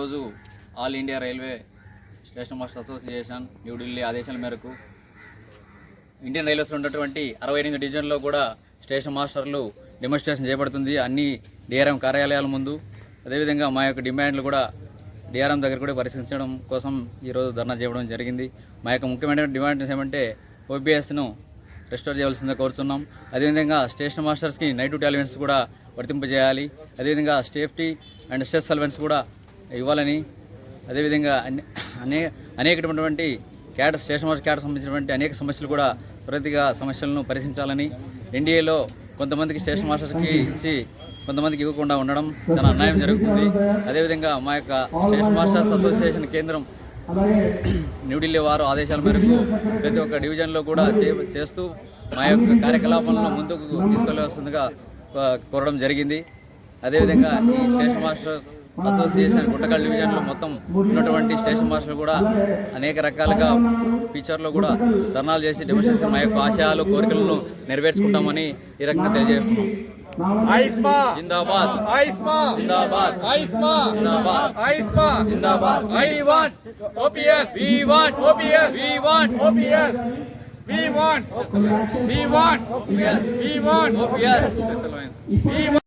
ఈరోజు all India railway station master association New Delhi ఆదేశాల మేరకు ఇండియన్ రైల్వేస్లో ఉన్నటువంటి 68 డివిజన్లో కూడా స్టేషన్ మాస్టర్లు డెమోన్స్ట్రేషన్ చేయబడుతుంది అన్ని డిఆర్ఎం కార్యాలయాల ముందు. అదేవిధంగా మా యొక్క డిమాండ్లు కూడా డిఆర్ఎం దగ్గర కూడా పరిశీలించడం కోసం ఈరోజు ధర్నా చేయడం జరిగింది. మా యొక్క ముఖ్యమైన డిమాండ్స్ ఏమంటే ఓపీఎస్ను రెస్టోర్ చేయవలసిందిగా కోరుతున్నాం. అదేవిధంగా స్టేషన్ మాస్టర్స్కి నైట్ డ్యూటీ అలవెన్స్ కూడా వర్తింపజేయాలి. అదేవిధంగా సేఫ్టీ అండ్ స్ట్రెస్ అలవెన్స్ కూడా ఇవ్వాలని, అదేవిధంగా అనేకటువంటి స్టేషన్ మాస్టర్ క్యాడర్ సంబంధించినటువంటి అనేక సమస్యలు కూడా త్వరితగా సమస్యలను పరిశీలించాలని, ఎన్డీఏలో కొంతమందికి స్టేషన్ మాస్టర్స్కి ఇచ్చి కొంతమందికి ఇవ్వకుండా ఉండడం చాలా అన్యాయం జరుగుతుంది. అదేవిధంగా మా యొక్క స్టేషన్ మాస్టర్స్ అసోసియేషన్ కేంద్రం న్యూఢిల్లీ వారు ఆదేశాల మేరకు ప్రతి ఒక్క డివిజన్లో కూడా చేస్తూ మా యొక్క కార్యకలాపాలను ముందుకు తీసుకెళ్లవలసిందిగా కోరడం జరిగింది. అదేవిధంగా ఈ స్టేషన్ మాస్టర్స్ అసోసియేషన్ గుంటకల్ డివిజన్లో మొత్తం ఉన్నటువంటి స్టేషన్ మాస్టర్లు కూడా అనేక రకాలుగా ఫీచర్లో కూడా ధర్నాలు చేసి డెమోన్స్ట్రేషన్ మా యొక్క ఆశయాలు కోరికలను నెరవేర్చుకుంటామని ఈ రకంగా తెలియజేస్తున్నాం. జిందాబాద్ జిందాబాద్ జిందాబాద్ జిందాబాద్. We want OPS. We want OPS. We want OPS. We want OPS. We want OPS. We want OPS.